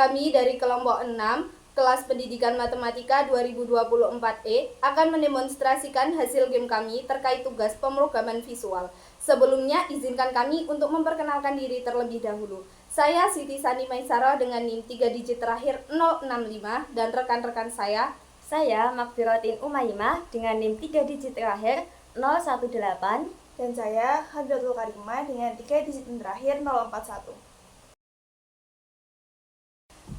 Kami dari kelompok 6, kelas pendidikan matematika 2024E akan mendemonstrasikan hasil game kami terkait tugas pemrograman visual. Sebelumnya, izinkan kami untuk memperkenalkan diri terlebih dahulu. Saya Siti Sani Maisara dengan NIM 3 digit terakhir 065 dan rekan-rekan saya Makfirotin Umaymah dengan NIM 3 digit terakhir 018 dan saya Hadratul Karimah dengan 3 digit terakhir 041.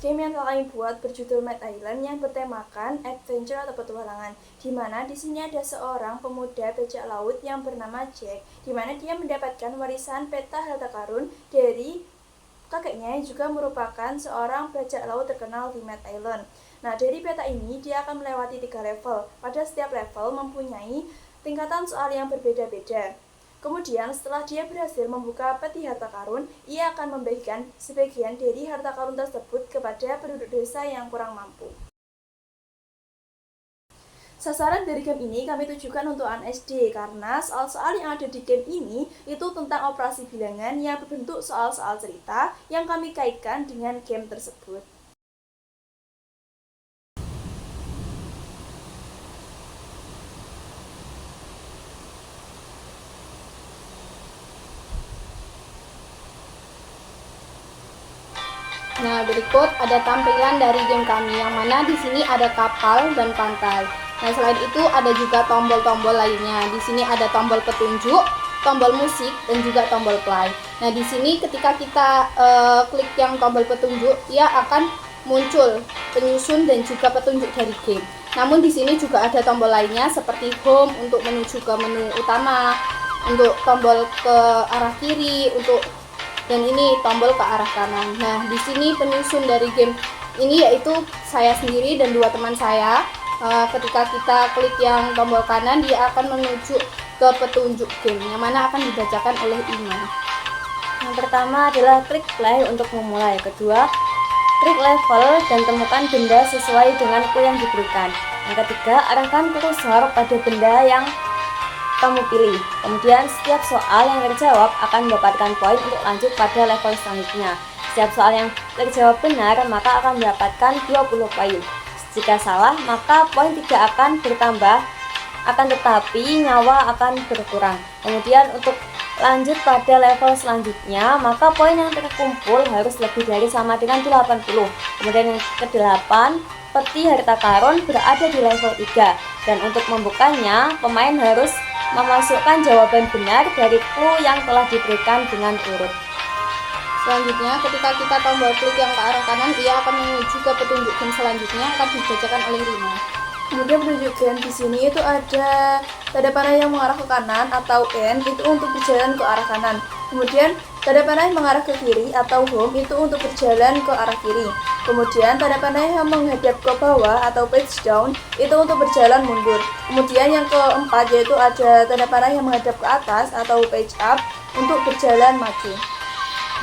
Game yang telah kami buat berjudul Mad Island yang bertemakan adventure atau petualangan, di mana di sini ada seorang pemuda bajak laut yang bernama Jack, di mana dia mendapatkan warisan peta harta karun dari kakeknya yang juga merupakan seorang bajak laut terkenal di Mad Island. Nah, dari peta ini dia akan melewati 3 level. Pada setiap level mempunyai tingkatan soal yang berbeda-beda. Kemudian setelah dia berhasil membuka peti harta karun, ia akan membagikan sebagian dari harta karun tersebut kepada penduduk desa yang kurang mampu. Sasaran dari game ini kami tujukan untuk anak SD karena soal-soal yang ada di game ini itu tentang operasi bilangan yang berbentuk soal-soal cerita yang kami kaitkan dengan game tersebut. Nah, berikut ada tampilan dari game kami yang mana di sini ada kapal dan pantai. Nah, selain itu ada juga tombol-tombol lainnya. Di sini ada tombol petunjuk, tombol musik, dan juga tombol play. Nah, di sini ketika kita klik yang tombol petunjuk, ia akan muncul penyusun dan juga petunjuk dari game. Namun di sini juga ada tombol lainnya seperti home untuk menuju ke menu utama, untuk tombol ke arah kiri, dan ini tombol ke arah kanan. Nah, di sini penyusun dari game ini yaitu saya sendiri dan 2 teman saya. Ketika kita klik yang tombol kanan, dia akan menuju ke petunjuk game yang mana akan dibacakan oleh Ima. Yang pertama adalah klik play untuk memulai. Kedua, klik level dan temukan benda sesuai dengan clue yang diberikan. Yang ketiga, arahkan kursor pada benda yang kamu pilih. Kemudian setiap soal yang terjawab akan mendapatkan poin untuk lanjut pada level selanjutnya. Setiap soal yang terjawab benar maka akan mendapatkan 20 poin. Jika salah maka poin tidak akan bertambah, akan tetapi nyawa akan berkurang. Kemudian untuk lanjut pada level selanjutnya maka poin yang terkumpul harus lebih dari sama dengan 80. Kemudian yang ke-8, peti harta karun berada di level 3 dan untuk membukanya pemain harus memasukkan jawaban benar dari clue yang telah diberikan dengan urut. Selanjutnya, ketika kita tombol klik yang ke arah kanan, ia akan menuju ke petunjuk game selanjutnya akan dibacakan oleh Rima. Kemudian petunjuk game di sini itu ada tanda panah yang mengarah ke kanan atau N itu untuk berjalan ke arah kanan. Kemudian tanda panah yang mengarah ke kiri atau home itu untuk berjalan ke arah kiri. Kemudian tanda panah yang menghadap ke bawah atau page down itu untuk berjalan mundur. Kemudian yang keempat yaitu ada tanda panah yang menghadap ke atas atau page up untuk berjalan maju.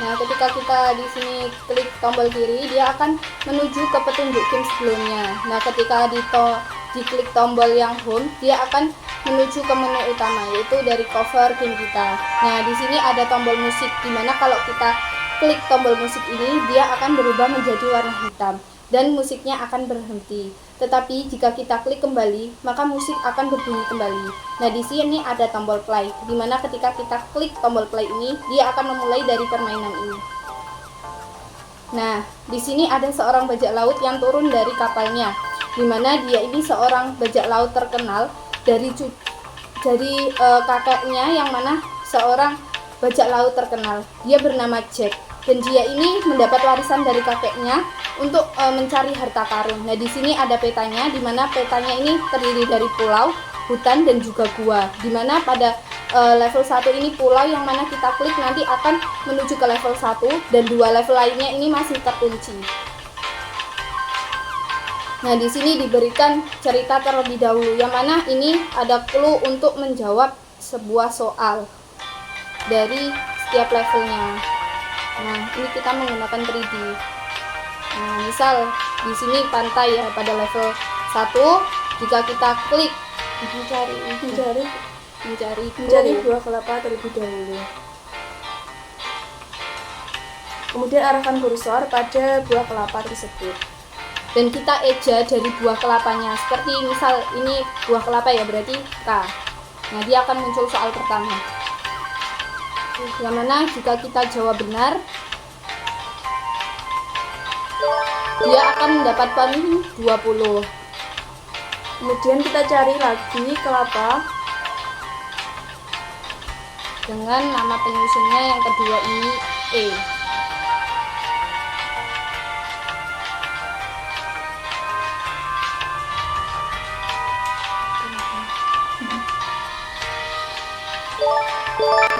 Nah, ketika kita di sini klik tombol kiri, dia akan menuju ke petunjuk game sebelumnya. Nah, ketika diklik tombol yang home, dia akan menuju ke menu utama, yaitu dari cover game kita. Nah, di sini ada tombol musik, dimana kalau kita klik tombol musik ini, dia akan berubah menjadi warna hitam dan musiknya akan berhenti. Tetapi jika kita klik kembali, maka musik akan berbunyi kembali. Nah, di sini ada tombol play, dimana ketika kita klik tombol play ini, dia akan memulai dari permainan ini. Nah, di sini ada seorang bajak laut yang turun dari kapalnya, dimana dia ini seorang bajak laut terkenal dari kakeknya yang mana seorang bajak laut terkenal. Dia bernama Jack. Dan dia ini mendapat warisan dari kakeknya untuk mencari harta karun. Nah, di sini ada petanya, di mana petanya ini terdiri dari pulau, hutan, dan juga gua. Di mana pada level 1 ini pulau yang mana kita klik nanti akan menuju ke level 1 dan 2 level lainnya ini masih terkunci. Nah, di sini diberikan cerita terlebih dahulu yang mana ini ada clue untuk menjawab sebuah soal dari setiap levelnya. Nah, ini kita menggunakan 3D. Nah, misal di sini pantai ya pada level 1, jika kita klik mencari buah kelapa terlebih dahulu. Kemudian arahkan kursor pada buah kelapa tersebut. Dan kita eja dari buah kelapanya. Seperti misal ini buah kelapa ya, berarti K. Nah, dia akan muncul soal pertama. Yang mana jika kita jawab benar, dia akan mendapatkan 20. Kemudian kita cari lagi kelapa dengan nama penyusunnya yang kedua ini E.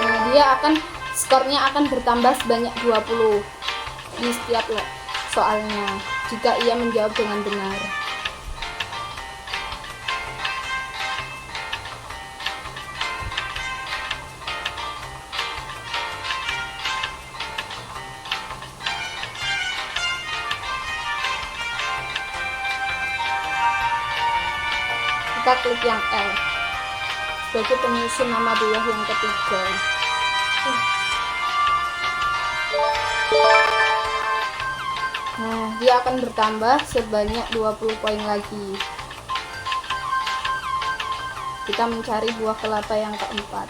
Nah, dia akan skornya akan bertambah sebanyak 20 di setiap soalnya jika ia menjawab dengan benar. Kita klik yang L sebagai penyusun nama buah yang ketiga. Nah, dia akan bertambah sebanyak 20 poin lagi. Kita mencari buah kelapa yang keempat.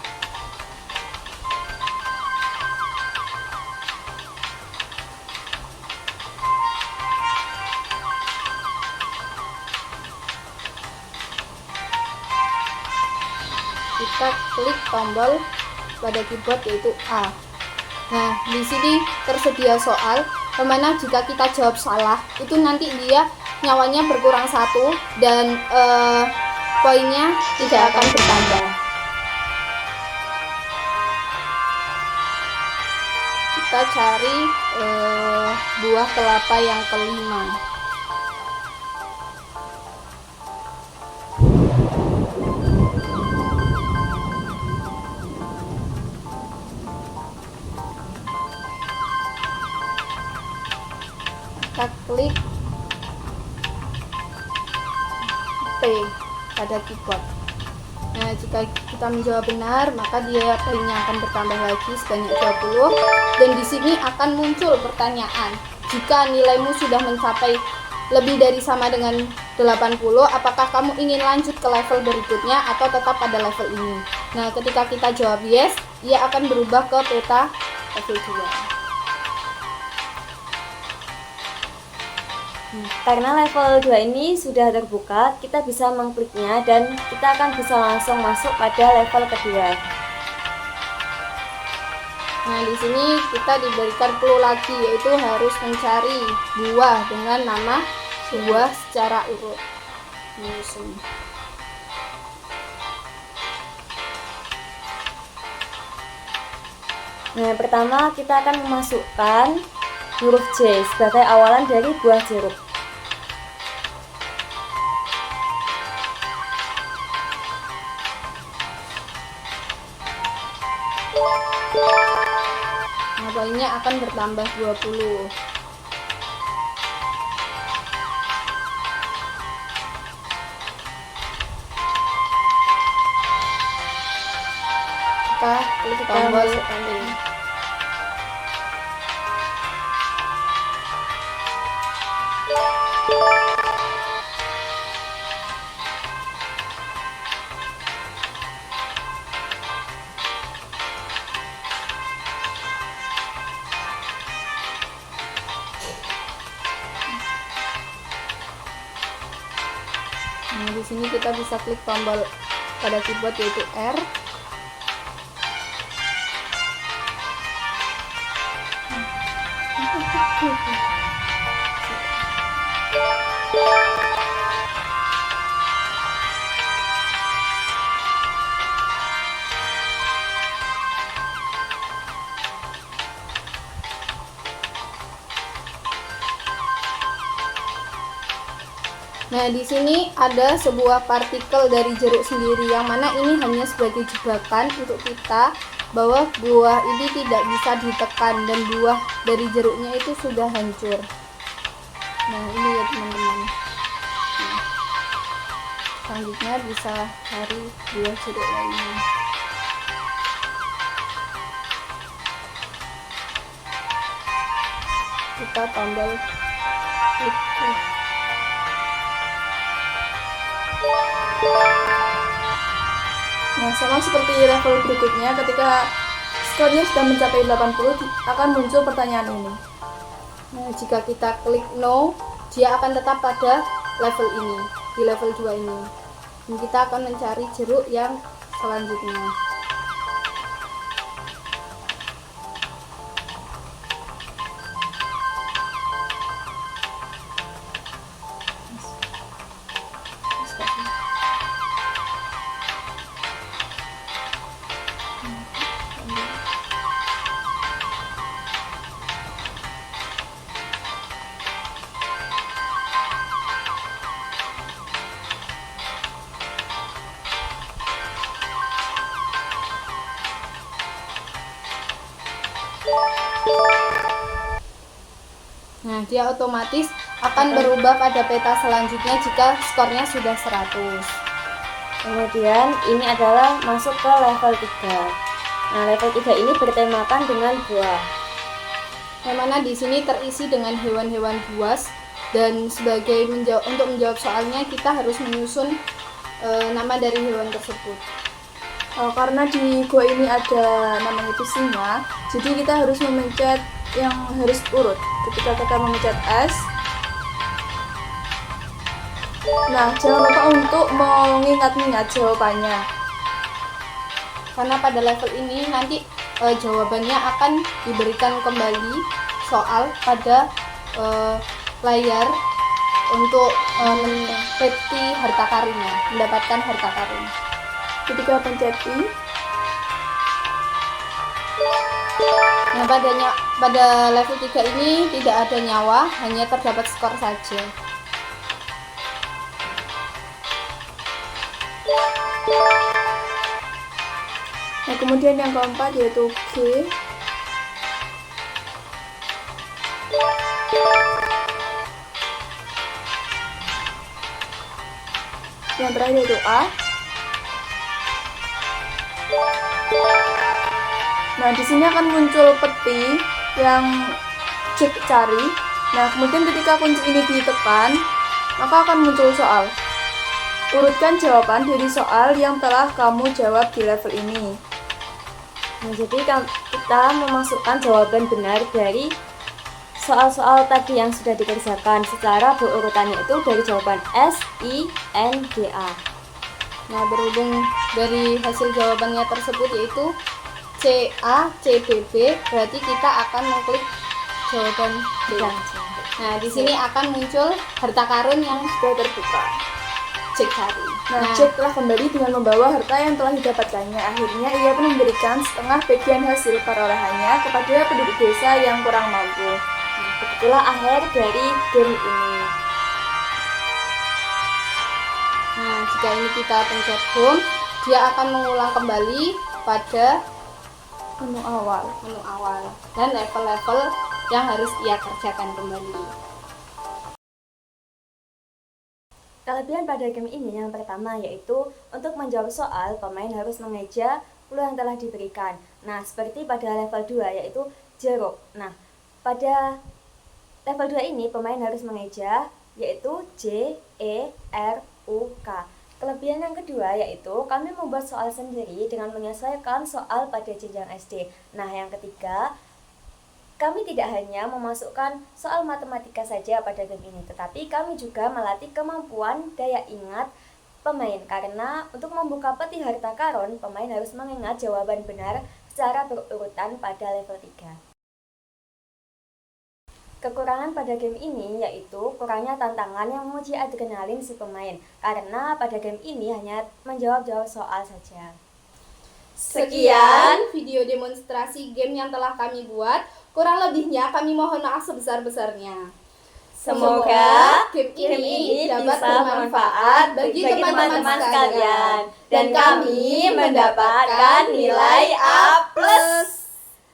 Kita klik tombol pada keyboard yaitu A. Nah, di sini tersedia soal kemana jika kita jawab salah itu nanti dia nyawanya berkurang 1 dan poinnya tidak akan bertambah. Kita cari buah kelapa yang kelima. Kita klik P pada keyboard. Nah, jika kita menjawab benar, maka dia poinnya akan bertambah lagi sebanyak 20 dan di sini akan muncul pertanyaan. Jika nilaimu sudah mencapai lebih dari sama dengan 80, apakah kamu ingin lanjut ke level berikutnya atau tetap pada level ini? Nah, ketika kita jawab yes, ia akan berubah ke peta level 2. Karena level 2 ini sudah terbuka, kita bisa mengkliknya dan kita akan bisa langsung masuk pada level kedua. Nah, di sini kita diberikan clue lagi, yaitu harus mencari buah dengan nama buah secara urut. Nah, pertama kita akan memasukkan huruf J sebagai awalan dari buah jeruk. Nah, poinnya akan bertambah 20. Kita klik tombol ini. Nah, di sini kita bisa klik tombol pada keyboard yaitu R. Nah, di sini ada sebuah partikel dari jeruk sendiri, yang mana ini hanya sebagai jebakan untuk kita bahwa buah ini tidak bisa ditekan dan buah dari jeruknya itu sudah hancur. Nah, ini ya teman-teman. Nah, selanjutnya bisa cari buah jeruk lainnya. kita tombol klik. Nah, sama seperti level berikutnya, ketika skornya sudah mencapai 80 akan muncul pertanyaan ini. Nah, jika kita klik no, dia akan tetap pada level ini, di level 2 ini. Dan kita akan mencari jeruk yang selanjutnya. Nah, dia otomatis akan berubah pada peta selanjutnya jika skornya sudah 100. Kemudian ini adalah masuk ke level 3. Nah, level 3 ini bertemakan dengan buah. Yang mana di sini terisi dengan hewan-hewan buas, dan untuk menjawab soalnya kita harus menyusun nama dari hewan tersebut. Karena di gua ini ada namanya itu singa, jadi kita harus memencet yang harus urut. Ketika kita memencet S, nah jangan lupa untuk mengingat-ingat jawabannya. Karena pada level ini nanti jawabannya akan diberikan kembali soal pada layar untuk mendapatkan harta karunnya, mendapatkan harta karun. Ketika pencet I, nah pada level 3 ini tidak ada nyawa, hanya terdapat skor saja. nah kemudian yang keempat yaitu G. Yang terakhir yaitu A. Nah, di sini akan muncul peti yang cek cari. Nah, kemudian ketika kunci ini ditekan, maka akan muncul soal. Urutkan jawaban dari soal yang telah kamu jawab di level ini. Nah, jadi kita memasukkan jawaban benar dari soal-soal tadi yang sudah dikerjakan secara berurutannya itu dari jawaban S, I, N, G, A. Nah, berhubung dari hasil jawabannya tersebut yaitu C, A, C, B, B, berarti kita akan mengklik jawaban C. Nah, di sini akan muncul harta karun yang Sudah terbuka. cek cari. Nah, Jack telah kembali dengan membawa harta yang telah didapatkannya. Akhirnya ia pun memberikan setengah bagian hasil perolehannya kepada penduduk desa yang kurang mampu. Nah, begitulah akhir dari game ini. Nah, jika ini kita pencet home, dia akan mengulang kembali pada Menu awal. menu awal dan level-level yang harus ia kerjakan kembali. Kelebihan pada game ini yang pertama yaitu untuk menjawab soal pemain harus mengeja clue yang telah diberikan. Nah, seperti pada level 2 yaitu jeruk. Nah, pada level 2 ini pemain harus mengeja yaitu J, E, R, U, K. Kelebihan yang kedua yaitu kami membuat soal sendiri dengan menyesuaikan soal pada jenjang SD. Nah, yang ketiga, kami tidak hanya memasukkan soal matematika saja pada game ini, tetapi kami juga melatih kemampuan daya ingat pemain. Karena untuk membuka peti harta karun, pemain harus mengingat jawaban benar secara berurutan pada level 3. Kekurangan pada game ini yaitu kurangnya tantangan yang menguji adrenalin si pemain. Karena pada game ini hanya menjawab-jawab soal saja. Sekian video demonstrasi game yang telah kami buat. Kurang lebihnya kami mohon maaf sebesar-besarnya. Semoga game ini dapat bisa bermanfaat bagi teman-teman sekalian dan kami mendapatkan nilai A+.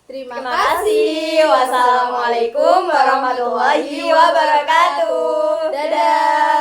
Terima kasih. Wassalamualaikum warahmatullahi wabarakatuh. Dadah.